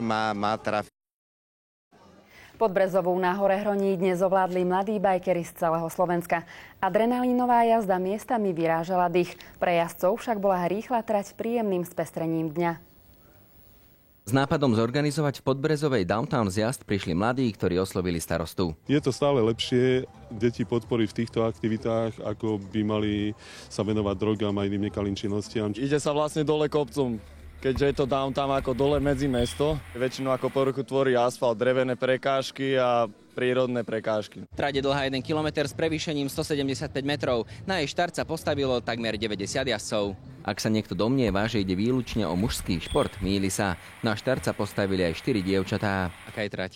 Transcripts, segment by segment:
Má trafiť. Podbrezovú na Hore Hroní dnes ovládli mladí bajkeri z celého Slovenska. Adrenalínová jazda miestami vyrážala dých. Pre jazdcov však bola rýchla trať príjemným spestrením dňa. S nápadom zorganizovať v Podbrezovej Downtown zjazd prišli mladí, ktorí oslovili starostu. Je to stále lepšie deti podporiť v týchto aktivitách, ako by mali sa venovať drogám a iným nekalým činnostiam. Ide sa vlastne dole kopcom. Keďže je to downtown ako dole medzi mesto, väčšinou ako poruchu tvorí asfalt, drevené prekážky a prírodné prekážky. Trať je dlhá 1 kilometr s prevýšením 175 metrov. Na jej štart sa postavilo takmer 90 jazdcov. Ak sa niekto domnieva, že ide výlučne o mužský šport, mýli sa. Na štart sa postavili aj 4 dievčatá. Aká je trať?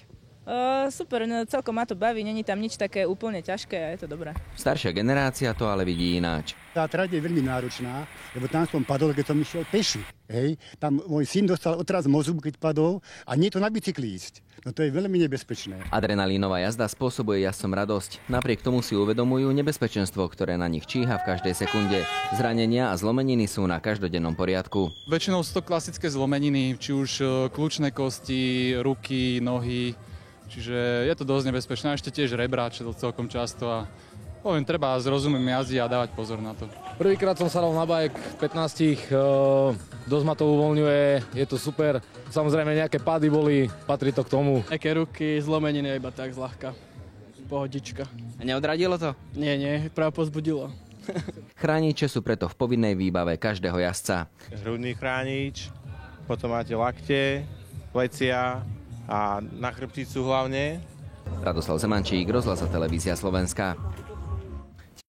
Super, no, celkom ma to baví, není tam nič také úplne ťažké a je to dobré. Staršia generácia to ale vidí ináč. Tá trať je veľmi náročná, lebo tam som padol, keď som išiel peši. Hej. Tam môj syn dostal otraz mozgu, keď padol, a nie to na bicykli ísť. No to je veľmi nebezpečné. Adrenalínová jazda spôsobuje jazdcom radosť. Napriek tomu si uvedomujú nebezpečenstvo, ktoré na nich číha v každej sekunde. Zranenia a zlomeniny sú na každodennom poriadku. Väčšinou sú to klasické zlomeniny, či už kľúčne kosti, ruky, nohy. Čiže je to dosť nebezpečné. Ešte tiež rebra, čo to celkom často. A poviem, treba s rozumom jazdiť a dávať pozor na to. Prvýkrát som sa dal na bajk v 15, dosť ma to uvoľňuje, je to super. Samozrejme nejaké pády boli, patrí to k tomu. Také ruky, zlomeniny iba tak zľahka. Pohodička. A neodradilo to? Nie, práve pozbudilo. Chrániče sú preto v povinnej výbave každého jazdca. Hrudný chránič, potom máte lakte, plecia a na chrbticu hlavne. Radoslav Zemančík, Rozhlas a televízia Slovenska.